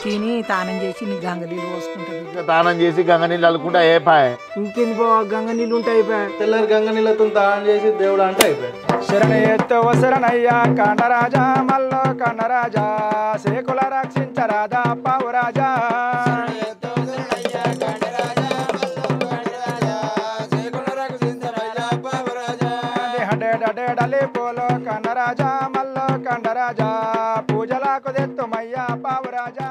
తిని తానం చేసి నీ గంగ నీళ్ళు పోసుకుంటుంది. ఇంకా తానం చేసి గంగ నీళ్ళు అల్లుకుంటా అయిపోయి. ఇంకెంది బావ గంగ నీళ్ళు ఉంటే అయిపోయా. తెల్లారి గంగ నీళ్ళతో తానం చేసి దేవుడు అంటే అయిపోయాయి. శరణయ్యో శరణయ్య కండరాజా మల్లో కండరాజా శేకుల రక్షించరాజా పావురాజా డేడలే పోలో కండరాజా మల్లో కండరాజా పూజలకు తెత్తుమయ్యా పావురాజా.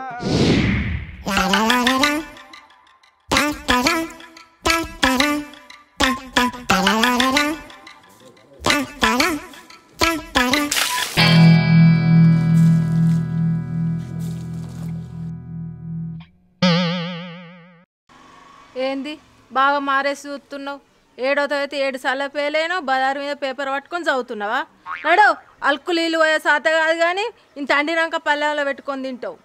ఏంది బాగా మారేసి చూస్తున్నావు? 7వ తరగతి 7 సార్లు పేలేను బజారు మీద పేపర్ పట్టుకొని చదువుతున్నావా? నడు అల్కు నీళ్ళు పోయే సాత కాదు కానీ ఇంత అండినాక పల్లెంలో పెట్టుకొని తింటావు.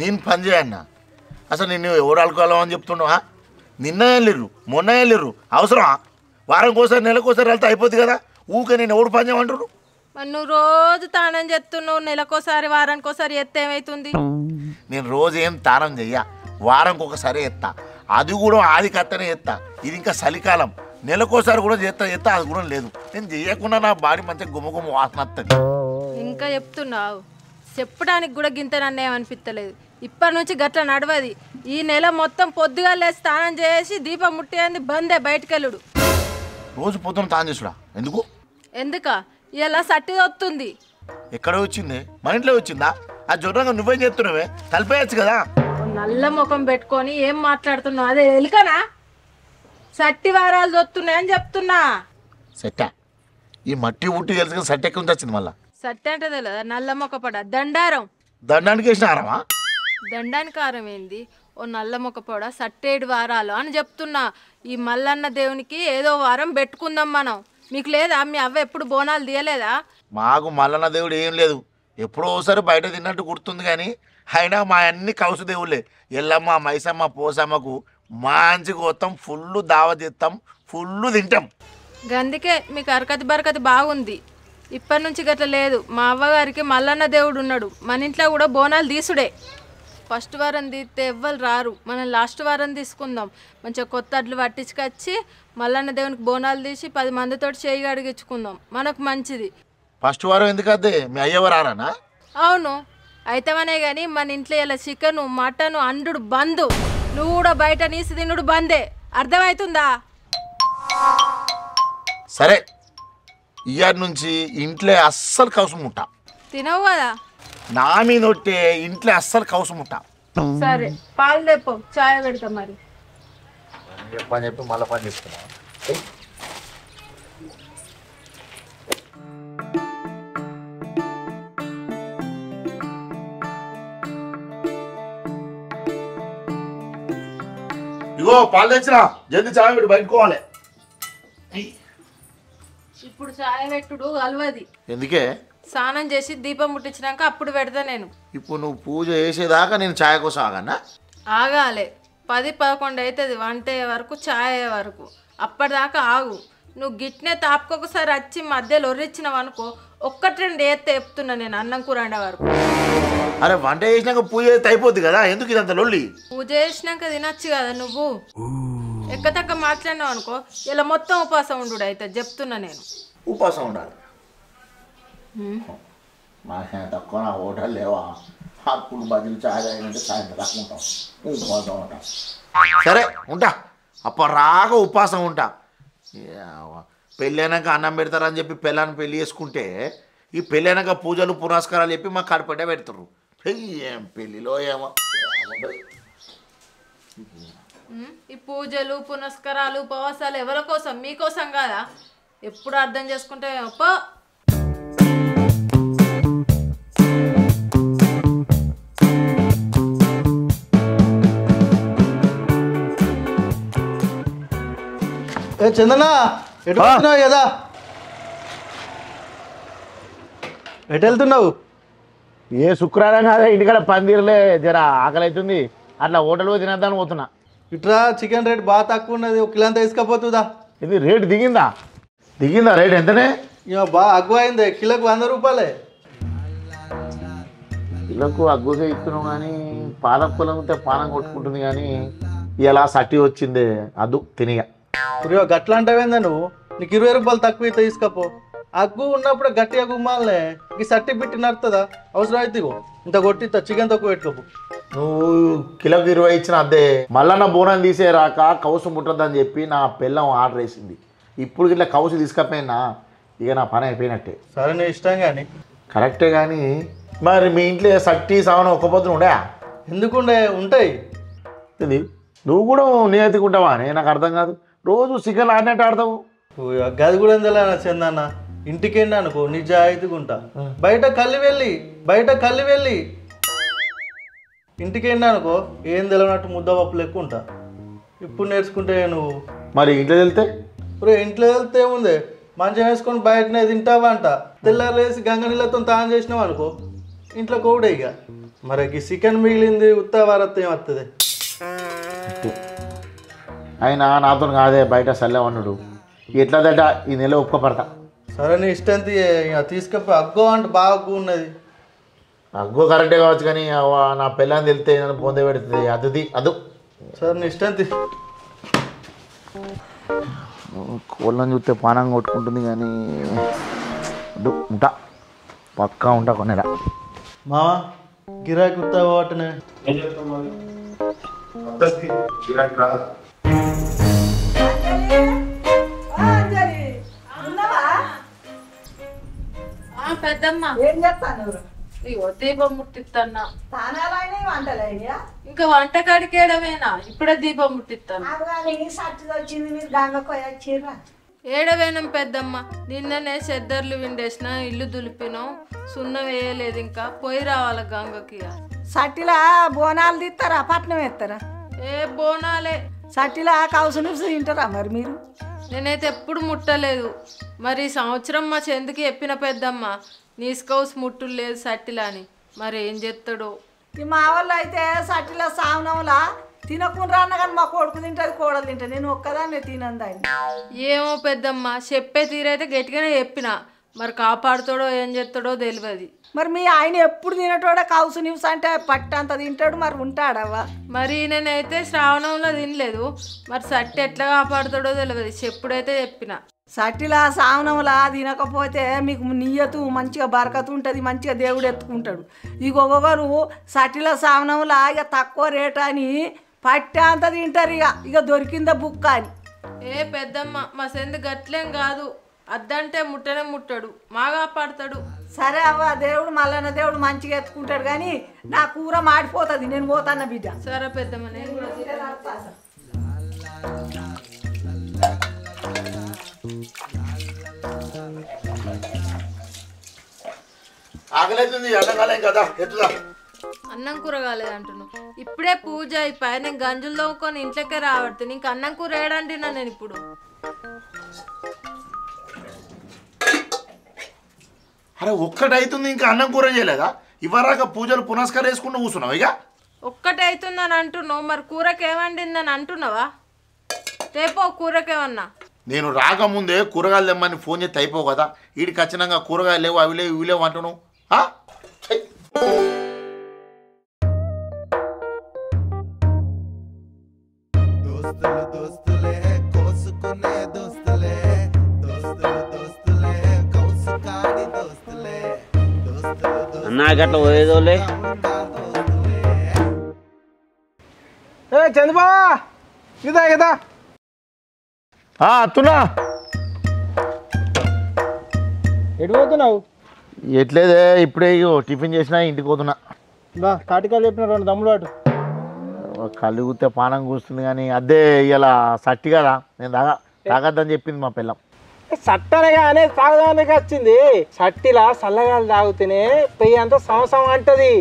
నేను పని చేయన్నా. అసలు నిన్ను ఎవరు అల్కోవాలో అని చెప్తున్నావా? నిన్న వెళ్ళిర్రు మొన్న వెళ్ళిర్రు అవసరమా? వారం కోసారి నెలకోసారి వెళ్తే అయిపోద్ది కదా. ఊకే నేను ఎవరు పని చేయమంటారు? మరి నువ్వు రోజు తానం చేస్తున్నావు, నెలకోసారి వారానికోసారి ఎత్తే ఏమవుతుంది? నేను రోజు ఏం తానం చెయ్య, వారంకి ఒకసారి ఎత్తా. అది కూడా ఆది కత్తనే ఎత్తా. ఇది ఇంకా చలికాలం, నెలకోసారి కూడా చేస్తా అది కూడా లేదు. నేను చెయ్యకుండా నా బాడీ మంచిగా గుమ్మగుమ్మ వాసన వస్తుంది. ఇంకా చెప్తున్నావు, చెప్పడానికి కూడా గింత నన్ను ఏమనిపిస్తలేదు. ఇప్పటి నుంచి గట్ల నడవది. ఈ నెల మొత్తం పొద్దుగా లేచి స్నానం చేసి దీపం ముట్టేది బందే బయటకెళ్ళుడు. రోజు పొద్దున తాను చేసుడా? ఎందుకు? ఎందుక ఇలా సట్టి వస్తుంది. ఎక్కడ వచ్చింది? మన ఇంట్లో వచ్చిందా? ఆ జ్వరంగా నువ్వేం చెప్తున్నావే? కలిపేయచ్చు కదా. నల్ల ముఖం పెట్టుకొని ఏం మాట్లాడుతున్నావు? అదే ఎలుకనా? సట్టి వారాలు దొత్తున్నాయని చెప్తున్నా. సెట్టా ఈ మట్టి ఉట్టి తెలుసుకుని సెట్ ఎక్కడి నుంచి వచ్చింది మళ్ళా? సట్టి అంటే తెలియదా? నల్ల మొక్కపడ దండారం. దండానికి వేసిన ఆరమా? దండానికి ఆరం ఏంది? ఓ నల్ల మొక్కపొడ 7 వారాలు అని చెప్తున్నా. ఈ మల్లన్న దేవునికి ఏదో వారం పెట్టుకుందాం మనం. మీకు లేదా? మీ అవ్వ ఎప్పుడు బోనాలు తీయలేదా? మాకు మల్లన్న దేవుడు ఏం లేదు. ఎప్పుడో ఒకసారి బయట తిన్నట్టు గుర్తుంది కానీ అయినా మా అన్ని కౌసు దేవుళ్ళే. ఎల్లమ్మ మైసమ్మ పోసమ్మకు మంచి కోస్తాం, ఫుల్ దావ చేస్తాం, ఫుల్ తింటాం. గందుకే మీకు అరకతి బరకతి బాగుంది. ఇప్పటి నుంచి గట్ల లేదు. మా అవ్వగారికి మల్లన్న దేవుడు ఉన్నాడు. మన ఇంట్లో కూడా బోనాలు తీసుడే. ఫస్ట్ వారం తీస్తే ఎవ్వరు రారు. మనం లాస్ట్ వారం తీసుకుందాం. మంచిగా కొత్త అడ్లు పట్టించుకొచ్చి మల్లన్న దేవునికి బోనాలు తీసి 10 మందితో చేయి అడిగించుకుందాం. మనకు మంచిది. ఫస్ట్ వారం ఎందుకద్దే? మీ అయ్యవ రానా? అవును అయితేవనే కానీ మన ఇంట్లో ఇలా చికెను మటను అండుడు బందు. నువ్వు కూడా బయట నీసి తినుడు బందే. అర్థమవుతుందా? సరే, ఇయ్యాటి నుంచి ఇంట్లో అస్సలు కౌసు ముట్ట. తినవు కదా? నా మీద ఒట్టే ఇంట్లో అస్సలు కౌసు ముట్ట. సరే పాలు తెప్పో, చాయ్ పెడతా. మరి చెప్పి మళ్ళీ పని చేసుకున్నా. ఇగో పాలు తెచ్చినా, జల్ది చాయ్ పెట్టి బయటకోవాలి. ఇప్పుడు చాయ్ పెట్టుడు అలవది. ఎందుకే? స్నానం చేసి దీపం ముట్టించినాక అప్పుడు పెడతా నేను. ఇప్పుడు నువ్వు పూజ చేసేదాకా నేను ఛాయ్ కోసం ఆగన్నా? ఆగాలి. 10-11 అవుతుంది వంట అయ్యే వరకు, చాయ్ అయ్యే వరకు. అప్పటిదాకా ఆగు. నువ్వు గిట్నే తాపకొకసారి వచ్చి మధ్యలో ఒర్రిచ్చినావు అనుకో, 1-2 ఏత్తే చెప్తున్నా నేను అన్నం కూర వండే వరకు. అరే వంట చేసినాక పూజ చేస్తే అయిపోద్ది కదా, ఎందుకు ఇదంత లొల్లి? పూజ చేసినాక తినచ్చు కదా నువ్వు. ఎక్కతక్క మాట్లాడినావు అనుకో, ఇలా మొత్తం ఉపాసం ఉండు అయితే చెప్తున్నా నేను. ఉపాసం ఉండాలి. మాకే తక్కువ నా హోటల్ లేవా? అప్పుడు బదులు చాయ్ తాగినంటే సాయంత్రం రాకుంటాం, ఉపవాసం ఉంటాం. సరే ఉంటా, అప్పుడు రాక ఉపాసం ఉంటా. పెళ్ళైనాక అన్నం పెడతారని చెప్పి పెళ్ళాన్ని పెళ్ళి చేసుకుంటే ఈ పెళ్ళైనాక పూజలు పురస్కారాలు చెప్పి మా కడపడ్డ పెడతారు. ఏం పెళ్ళిలో ఏమో. ఈ పూజలు పునస్కారాలు ఉపవాసాలు ఎవరి కోసం? మీకోసం కాదా? ఎప్పుడు అర్థం చేసుకుంటే పో. ఏ చందనా, ఎటు వెళ్తున్నావు కదా? ఎటు వెళ్తున్నావు? ఏ శుక్రవారం కాదా, ఇంటికాడ పందిర్లే జర ఆకలి అవుతుంది, అట్లా హోటల్ పోయి తినేద్దామని పోతున్నా. ఇట్రా, చికెన్ రేట్ బాగా తక్కువ ఉన్నది, 1 కిలో అంతా తీసుకపోతుందా? ఇది రేటు దిగిందా? దిగిందా రేట్? ఎంతనే? ఇక బాగా అగ్గు అయింది, కిలోకి 100 రూపాయలే. ఇళ్ళకు అగ్గుగా ఇస్తున్నాం కానీ పానం పొలం ఉంటే పానం కొట్టుకుంటుంది కానీ ఇలా సట్టి వచ్చిందే అదు తినిగా పురియో గట్లా అంటావేందా నువ్వు నీకు 20 రూపాయలు తక్కువ అయితే తీసుకపో అగ్గు ఉన్నప్పుడు గట్టిగా గుమ్మాలనే ఈ సట్టి బిట్టి నడుతుందా అవసరం అయితే ఇగో ఇంత కొట్టిస్తా చికెన్ తక్కువ పెట్టుకోపు నువ్వు కిలోకి 20 ఇచ్చిన అద్దే మళ్ళా బోనం తీసే రాక కౌసు ముట్టద్దని చెప్పి నా పిల్లం ఆర్డర్ వేసింది. ఇప్పుడు ఇట్లా కౌసు తీసుకపోయినా ఇక నా పని అయిపోయినట్టే. సరే నీ ఇష్టం కానీ కరెక్టే కానీ మరి మీ ఇంట్లో సట్టి సావన ఒక్క పొద్దున ఉండే ఎందుకుండే ఉంటాయి. ఇది నువ్వు కూడా నియతికుంటావా అని నాకు అర్థం కాదు. రోజు చికెన్ ఆడినట్టు ఆడతావు. గది కూడా ఎందులో చందన్న ఇంటికేండి అనుకో నిజాయితీగుంటా బయట కల్లి వెళ్ళి ఇంటికేండి అనుకో ఏం తెలియనట్టు ముద్దపప్పు లెక్క ఉంటా. ఇప్పుడు నేర్చుకుంటే నువ్వు మరి ఇంట్లో వెళ్తే ఇప్పుడు ఇంట్లో వెళ్తే ఏముంది మంచం వేసుకొని బయటనే తింటావా అంట. తెల్లారు వేసి గంగ నీళ్ళతో తాను చేసినావు అనుకో ఇంట్లో కూడా ఇక మరి చికెన్ మిగిలింది ఉత్తవారత్వం ఏమవుతుంది. అయినా నాతో కాదే బయట చల్లవన్నాడు ఎట్లదట ఈ నెల ఒప్పుకోపడతా. సరే నీ ఇష్టం తీసుకపోయి అగ్గో అంటే బాగా అగ్గు ఉన్నది. అగ్గో కరెక్టే కావచ్చు కానీ నా పిల్లని వెళ్తే నన్ను పొందే పెడుతుంది అదు. సరే నీ ఇష్టం కోళ్ళని చూస్తే పానం కొట్టుకుంటుంది కానీ అదు ఉంటా పక్కా ఉంటా కొనేరా మావా గిరాకీ ఉత్తావా వాటినే పెద్దమ్మ ఏం చేస్తాను ఇగో దీపం ముట్టిస్తాన్నా. తానాలైనా వంటలైనా ఇంకా వంట కడికేయడమేనా? ఇప్పుడే దీపం ముట్టిస్తాను. సట్టి వచ్చింది మీరు గంగకు వచ్చిర్రా ఏడవేనం పెద్దమ్మ. నిన్ననే చెద్దర్లు విండేసిన ఇల్లు దులిపినాం సున్నం వేయలేదు ఇంకా పోయి రావాలి గంగకి. సట్టిలా బోనాలు తీస్తారా పట్నం ఎత్తారా? ఏ బోనాలే సట్టిలా కౌసు తింటారా మరి మీరు? నేనైతే ఎప్పుడు ముట్టలేదు. మరి ఈ సంవత్సరం మా చెందుకి చెప్పిన పెద్దమ్మ నీస్కౌస్ ముట్టులు లేదు సట్టిలా అని. మరి ఏం చేస్తాడో. మా వాళ్ళు అయితే సట్టిలా సావనంలా తినకుండా అన్న కానీ మా కొడుకు తింటుంది కోడలు తింటా. నేను ఒక్కదాన్ని తినందాన్ని. ఏమో పెద్దమ్మ చెప్పే తీరైతే గట్టిగానే చెప్పిన. మరి కాపాడుతాడో ఏం చేస్తాడో తెలియదు. మరి మీ ఆయన ఎప్పుడు తినటోడే కౌసు న్యూస్ అంటే పట్టంత తింటాడు మరి ఉంటాడవ్వా? మరి నేనైతే శ్రావణంలో తినలేదు. మరి సట్టి ఎట్లా కాపాడుతాడో తెలియదు. చెప్పుడైతే చెప్పిన. సట్టిలా సావనంలా తినకపోతే మీకు నియ్యతు మంచిగా బరకతు ఉంటుంది, మంచిగా దేవుడు ఎత్తుకుంటాడు. ఇక ఒక్కొక్కరు సట్టిలా సావనంలా ఇక తక్కువ రేట్ అని పట్టే అంత తింటారు. ఇక దొరికిందా బుక్క అని. ఏ పెద్దమ్మ మా సెందు గట్లేం కాదు. అద్దంటే ముట్టనే ముట్టాడు, మాగా పడతాడు. సరే అవ్వ దేవుడు మల్లన్న దేవుడు మంచిగా ఎత్తుకుంటాడు కానీ నా కూర మాడిపోతుంది. నేను పోతాన్న బిడ్డ. సరే పెద్దమ్మ నేను కూడా ఆకలిస్తుంది ఎండాకాలం కదా ఎత్తుదా. అన్నం కూర కాలేదంటున్నావు. ఇప్పుడే పూజ అయిపోయి నేను గంజులు తవ్వుకొని ఇంట్లోకే రావడుతుంది. ఇంక అన్నం కూర ఏడంటున్నా నేను ఇప్పుడు. అరే ఒక్కటైతుంది ఇంకా అన్నం కూర చేయలేదా? ఇవ్వరాక పూజలు పునస్కారం వేసుకుంటూ కూర్చున్నావు. ఇక ఒక్కటే అవుతుందని అంటున్నావు. మరి కూరకి ఏమండిందని అంటున్నావా? రేపో కూరకేమన్నా. నేను రాకముందే కూరగాయలు తెమ్మని ఫోన్ చేస్తే అయిపోవు కదా. వీడికి ఖచ్చితంగా కూరగాయలు లేవు అవి లేవు ఇవి లేవు అంటున్నావు. అన్నా గట్ల పోయేదోలే. చంద్రబాబా ఇదా కదా అత్తున్నా ఎటు పోతున్నావు? ఎట్లేదే ఇప్పుడే టిఫిన్ చేసినా ఇంటికి పోతున్నా. బా తాటికాయలు చెప్పిన 2 దమ్ములు అటు. కళ్ళు కూస్తే పానం కూస్తుంది కానీ అదే ఇలా సట్టి కదా నేను తాగద్దని చెప్పింది మా పిల్లం. సట్టనగా అనే తాగదానికి వచ్చింది. సట్టిలా చల్లగాలు తాగితేనే పెయ్యి అంతా సంవత్సరం అంటది.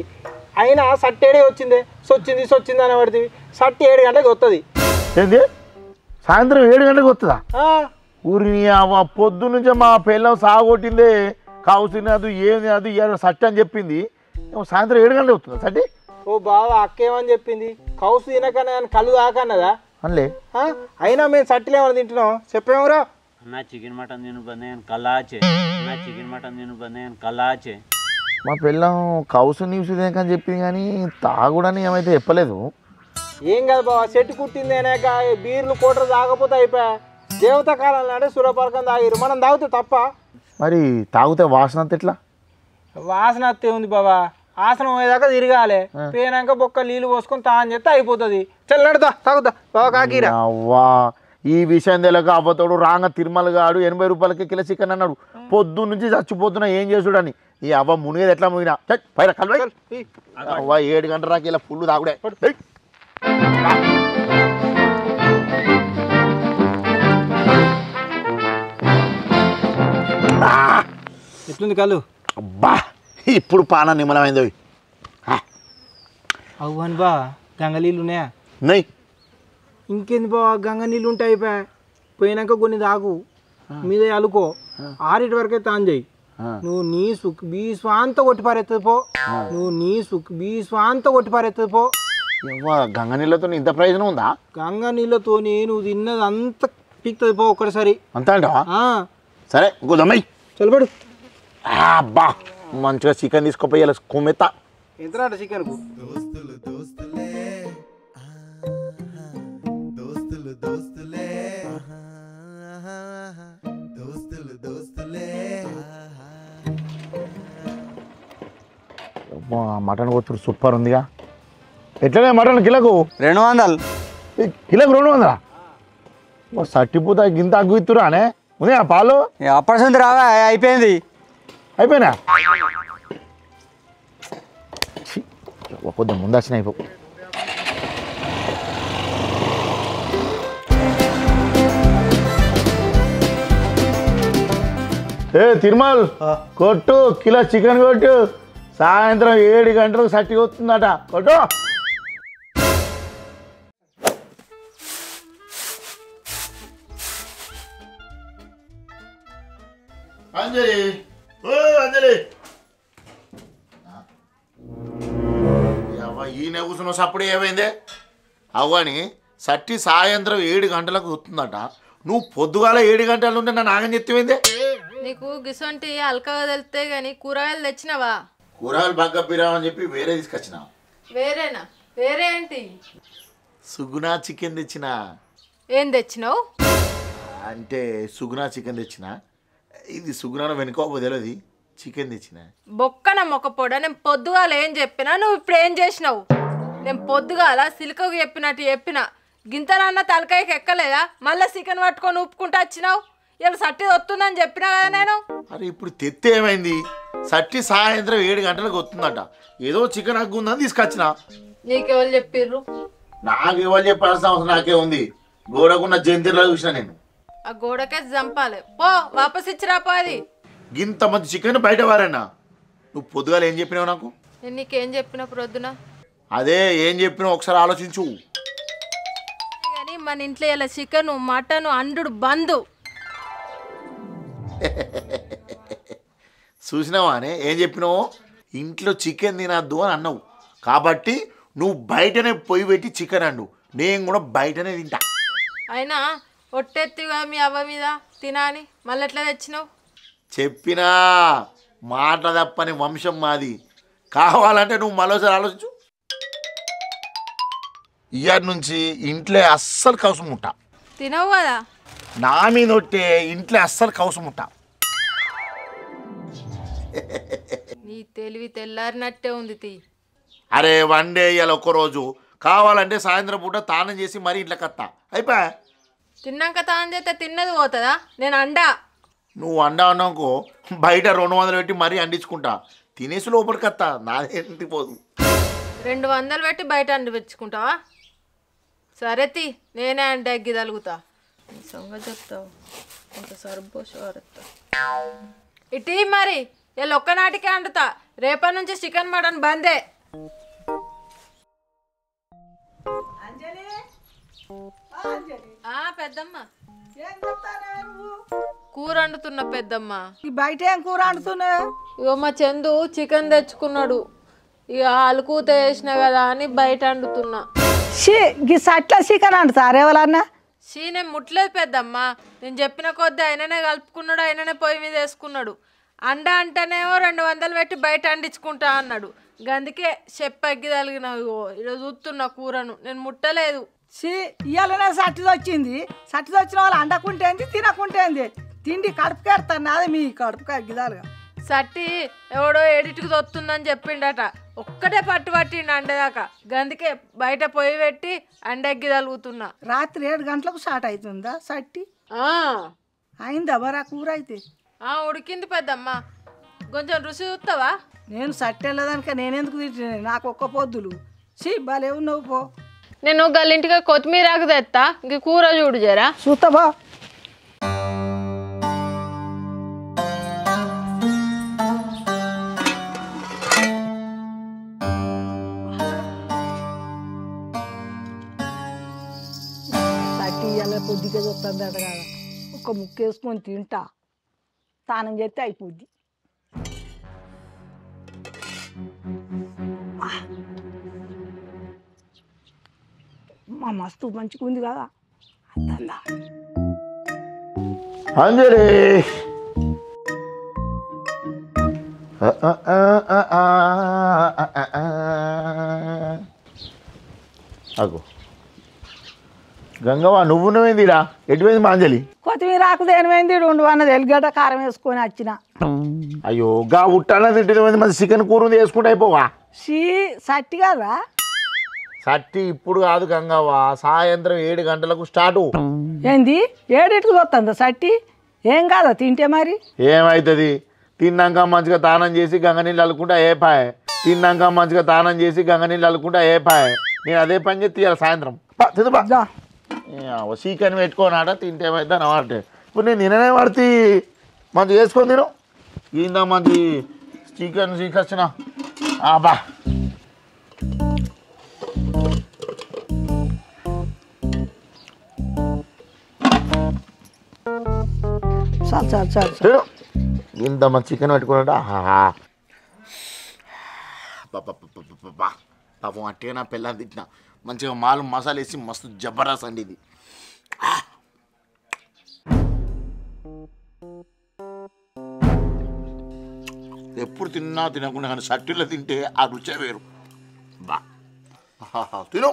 అయినా సట్టేడే వచ్చింది సొచ్చింది అని పడుతుంది. సట్టి 7 గంటలకు వస్తుంది. ఏంది సాయంత్రం 7 గంటలకు వస్తుందా? ఊరిని పొద్దు నుంచే మా పిల్లం సాగొట్టిందే కావుతుంది అది ఏమి అది సట్టి అని చెప్పింది. సాయంత్రం 7 గంటలకు వస్తుందా సట్టి? ఓ బావా అక్కేమని చెప్పింది? కౌసు తినకన్నా కళ్ళు తాకన్నదా అనలే. అయినా మేము సట్టిలు ఏమైనా తింటున్నాం చెప్పేమరా? అన్నా చికెన్ మటన్ తిను బందే కల్లాచే. అన్నా చికెన్ మటన్ తిను బందే కల్లాచే. మా పిల్లం కౌసు నీసు అని చెప్పింది కానీ తాగుడని ఏమైతే చెప్పలేదు. ఏం కాదు బావ, చెట్టు కుట్టింది అనేక బీర్లు కోటలు తాగపోతే అయిపోయా. దేవత కాలం అంటే సూర్యపరకం తాగిరు, మనం తాగితే తప్ప. మరి తాగితే వాసన అంత ఎట్లా? వాసన అత్తే ఉంది బాబా, ఆసనం పోయేదాకా తిరగాలి, పోయినాక బొక్క నీళ్ళు పోసుకొని తాగని చెప్తే అయిపోతుంది. చల్లడుదా తాగుతా బాబా కాకీరా. అవ్వా ఈ విషయం తెలియక అవ్వతోడు రాంగ తిరుమల గాడు 80 రూపాయలకి కిలో చికెన్ అన్నాడు. పొద్దు నుంచి చచ్చిపోతున్నా ఏం చేసుడని. ఈ అవ్వ మునిగేది ఎట్లా మునిగినా పైన కలవై అవ్వ 7 గంటల రాకి ఇలా ఫుల్ తాగుడే. ఎట్లుంది కళ్ళు? అబ్బా ఇప్పుడు పాన నిమ్మలమైంది. అవును బా, గంగ నీళ్ళు ఉన్నాయా? నై ఇంకేంది బావ, గంగ నీళ్ళు ఉంటాయి అయిపోయా. పోయినాక కొన్ని తాగు, మీద అలుకో, 6 వరకే తాను చేయి. నువ్వు నీ సుఖ్ బీ స్వాంత కొట్టి పారెత్తది పో. నువ్వు నీ సుఖ్ బీ స్వాంత కొట్టి పారెత్తది పో. గంగ నీళ్ళతో ఇంత ప్రయోజనం ఉందా? గంగ నీళ్ళతోని నువ్వు తిన్నది అంత పీక్తుంది పో ఒక్కసారి. అంతా అంటావా? సరే గోదమ్మయ్య చల్లబడు. అబ్బా మంచిగా చికెన్ తీసుకుపోయి ఇలా కొమ్మెత్తా. ఎంతరాట చికెన్కు? మటన్ కూర్చుడు సూపర్ ఉందిగా. ఎట్లనే మటన్ కిలోకు 200. కిలోకు 200? సట్టిపోతా గింత అగ్గు ఇస్తురా అనే ఉంది ఆ పాలు. అప్పటి రావా అయిపోయింది. అయిపోయినా కొద్దిగా ముందు వచ్చిన అయిపో. ఏ తిరుమల్ కొట్టు కిలో చికెన్ కొట్టు. సాయంత్రం 7 గంటలకు సట్టి వస్తుందట కొట్టు. అంజలి ఓ అంజలి ఈయన కూర్చున్న సప్పుడు ఏమైందే? అవ్వని సట్టి సాయంత్రం 7 గంటలకు వస్తుందట. నువ్వు పొద్దుగాల 7 గంటల నుండి నన్ను ఆగని చెప్తేందే? నీకు గిసొంటి అల్కగా తెలితే గాని కూరగాయలు తెచ్చినావా? కూరగాయలు బాగా పిరావని చెప్పి వేరే తీసుకొచ్చిన. వేరేనా? వేరే ఏంటి? సుగుణా చికెన్ తెచ్చిన. ఏం తెచ్చినావు? అంటే సుగుణా చికెన్ తెచ్చిన. ఇది సుగుణాను వెనుకోపో తెలియదు, చికెన్ తెచ్చిన. బొక్కన మొక్కపోడ. నేను పొద్దుగాల ఏం చెప్పినా నువ్వు ఇప్పుడు ఏం చేసినావు? నేను పొద్దుగాల సిలికకు చెప్పినట్టు చెప్పిన గింతనన్న తలకాయకి ఎక్కలేదా? మళ్ళీ చికెన్ పట్టుకొని ఉప్పుకుంటూ వచ్చినావు. ఇలా సట్టి వస్తుందని చెప్పినా కదా నేను. అరే ఇప్పుడు తెత్తే ఏమైంది? సట్టి సాయంత్రం 7 గంటలకు వస్తుందట. ఏదో చికెన్ హగ్గు ఉందని తీసుకొచ్చిన. నీకెవరు చెప్పిర్రు? నాకు ఎవరు చెప్పాల్సిన అవసరం నాకే ఉంది. గోడకున్న జంతిర్లా చూసిన నేను. ఆ గోడకే చంపాలి పో, వాపస్ ఇచ్చిరాపో. అది ఇంత మంది చికెన్ బయట వారేనా? నువ్వు పొద్దుగాల ఏం చెప్పినావు నాకు? నేను నీకేం చెప్పిన ప్రొద్దున? అదే ఏం చెప్పినావు ఒకసారి ఆలోచించు. కానీ మన ఇంట్లో ఇలా చికెన్ మటన్ అండు బంద్. చూసినావా అనే ఏం చెప్పినావు? ఇంట్లో చికెన్ తినద్దు అని అన్నావు కాబట్టి నువ్వు బయటనే పొయ్యి పెట్టి చికెన్ అండు. నేను కూడా బయటనే తింటా. అయినా ఒట్టెత్తిగా మీ అవ్వ మీద తినాని మళ్ళీ ఎట్లా తెచ్చినావు? చెప్పినా మాట తప్పని వంశం మాది. కావాలంటే నువ్వు మరోసారి ఆలోచించు. ఇయర్ నుంచి ఇంట్లో అస్సలు కౌసు ముట్ట. తినవు కదా? నా మీద ఒట్టే ఇంట్లో అస్సలు కౌసు ముట్ట. నీ తెలివి తెల్లారినట్టే ఉంది తీ. అరే వన్ డే ఇవాళ ఒక్కరోజు కావాలంటే సాయంత్రం పూట తానం చేసి మరీ ఇంట్లో కత్తా అయిపోయా. తిన్నాక తాను చేస్తే తిన్నది పోతుందా? నేను అండా. నువ్వు అండా అన్నాకో బయట 200 పెట్టి మరీ అండించుకుంటా. తినేసి లోపలికి వస్తా, నాదేంటి పోదు. 200 పెట్టి బయట అండిపించుకుంటావా? సరే తీ, నేనే అంటే అగ్గి తలుగుతా. సంగతి చెప్తావు ఇంత సరిపోతా. ఇటీ మరి ఇలా ఒక్కనాటికే అండుతా. రేపటి నుంచి చికెన్ మటన్ బందే. పెద్దమ్మ కూర వండుతున్నా పెద్దమ్మ. ఈ బయట ఏం కూర వండుతున్నావు? ఇగో మా చందు చికెన్ తెచ్చుకున్నాడు. ఇక అలుకూత వేసిన కదా అని బయట వండుతున్నా. గీ సట్ల చికెన్ వండుతారు ఎవరన్నా? నేను ముట్టలేదు పెద్దమ్మ. నేను చెప్పిన కొద్దీ ఆయననే కలుపుకున్నాడు, ఆయననే పొయ్యి మీద వేసుకున్నాడు. అండ అంటేనేమో 200 పెట్టి బయట అండించుకుంటా అన్నాడు. అందుకే చెప్పగ్గి తలిగిన ఈరోజు చూస్తున్నా కూరను నేను ముట్టలేదు. ఇవాళనే సట్టిది వచ్చింది. సట్టిది వచ్చిన వాళ్ళు అండకుంటేంది తినకుంటేంది తిండి కడుపుకెడతాను అదే మీ కడుపుకి అగ్గిదాలుగా. సట్టి ఎవడో ఎడిట్కి తొత్తుందని చెప్పిండట. ఒక్కటే పట్టిండు అండదాకా. అందుకే బయట పొయ్యి పెట్టి అండెగ్గి తలుగుతున్నా. రాత్రి 7 గంటలకు స్టార్ట్ అవుతుందా సట్టి? అయిందా బరా కూర అయితే? ఉడికింది పెద్దమ్మ. కొంచెం రుచి చూస్తావా? నేను సట్టి వెళ్ళదానిక నేనెందుకు తింటున్నాను, నాకు ఒక్క పొద్దులు. బాలే ఉన్నావు పో. నేను గల్లింటిగా కొత్తిమీరాకు తెస్తా. ఇంక కూర చూడు జరా. చూస్తావా? సట్టి ఇలా పొద్దుకే చూస్తుందట కదా, ఒక ముక్క వేసుకొని తింటా, స్నానం చేస్తే అయిపోద్ది. మా మస్తు మంచిగా ఉంది కదా అద్దందా. అంజలి అగో గంగవ్వ నువ్వు నువ్వేందిరా ఎటువైంది మా అంజలి? కొత్తిమీర ఆకు దేనిమైంది 2 అన్నది ఎల్లిగడ్డ కారం వేసుకొని వచ్చిన. అయ్యో గా ఉట్టాన తింటుంది మంచి చికెన్ కూర ఉంది వేసుకుంటే అయిపోవా? సట్టి కదా సట్టి ఇప్పుడు కాదు గంగవ్వ, సాయంత్రం 7 గంటలకు స్టార్ట్. ఏంది 7కి వస్తుందా సట్టి? ఏం కాదా తింటే మరి? ఏమవుతుంది? తిన్నాక మంచిగా తానం చేసి గంగ నీళ్ళు అల్లుకుంటా ఏ పాయ్. తిన్నాక మంచిగా తానం చేసి గంగ నీళ్ళు అల్లుకుంటా ఏ పాయ్. నేను అదే పని చేసి తీయాలి సాయంత్రం. తిందుబా చికెన్ పెట్టుకోనాట తింటే ఏమైతే అనమాట. ఇప్పుడు నేను నిన్ననే పడితే మంచిగా వేసుకొని తిను. ఇందా మంచి చికెన్ చీకొచ్చిన బా. చాలు చాలు చాలు ఇంత మంచి చికెన్ పెట్టుకున్నాట. పాపం అట్టే నా పిల్లలు తిట్టిన మంచిగా మాలు మసాలా వేసి మస్తు జబర్దస్త్ అండి ఇది. ఎప్పుడు తిన్నా తినకుండా కానీ సట్టిలో తింటే ఆ రుచే వేరు. బా తిను.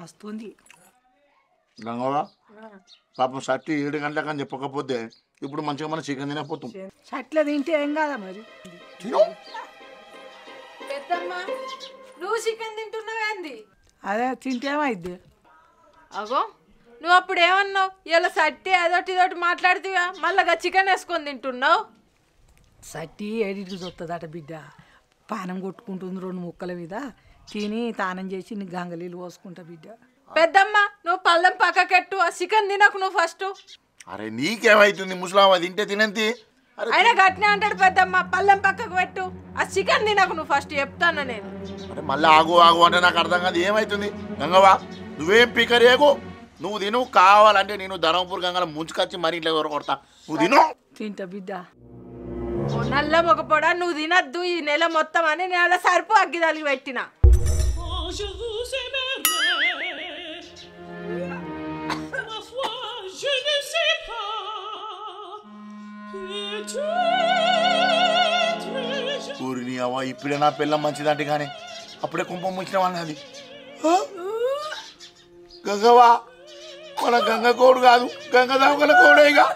మస్తు ఉంది గంగవ్వ. పాపం సట్టి 7 గంటలకని చెప్పకపోతే ఇప్పుడు మంచిగా మనం చికెన్ తినకపోతాం. సట్టిలో తింటే ఏం కాదా మరి? తిను. పెద్దమ్మ నువ్వు చికెన్ తింటున్నావేంది? అదే తింటే ఏమైద్ది? అగో నువ్వు అప్పుడు ఏమన్నావు? ఇలా సట్టి అదొకటి ఇదొకటి మాట్లాడుతీవా, మళ్ళా చికెన్ వేసుకొని తింటున్నావు. సట్టి 7కి వస్తుందట బిడ్డ. పానం కొట్టుకుంటుంది 2 ముక్కల మీద. తిని తానం చేసి నీ గంగలీలు పోసుకుంటా బిడ్డ. పెద్దమ్మ నువ్వు పళ్ళెం పక్కకెట్టు, ఆ చికెన్ తినకు నువ్వు ఫస్ట్. అరే నీకేమైతుంది ముసలామా, తింటే తినంతి. అయినా గట్నే అంటాడు పెద్దమ్మ, పళ్ళెం పక్కకు పెట్టు, ఆ చికెన్ తినకు నువ్వు ఫస్ట్ చెప్తాను నేను. అరే మళ్ళీ ఆగు ఆగు అంటే నాకు అర్థం కాదు ఏమవుతుంది. గంగవ్వ నువ్వేం పీకరేగు, నువ్వు తిను. కావాలంటే నేను ధర్మపూర్ గంగల ముంచుకొచ్చి మరీ ఇట్లా కొడతా. నువ్వు తిను. తింటా బిడ్డ. నల్ల మొగపోడా నువ్వు తినద్దు ఈ నెల మొత్తం అని నేను అలా సరిపో అగ్గిదాలికి పెట్టిన. ఊరిని అవ్వ ఇప్పుడే నా పిల్లం మంచిదంటే కానీ అప్పుడే కుంపం ముంచిన అన్నది. గంగవ్వ మన గంగ కోడు కాదు, గంగ దామగల కోడేగా.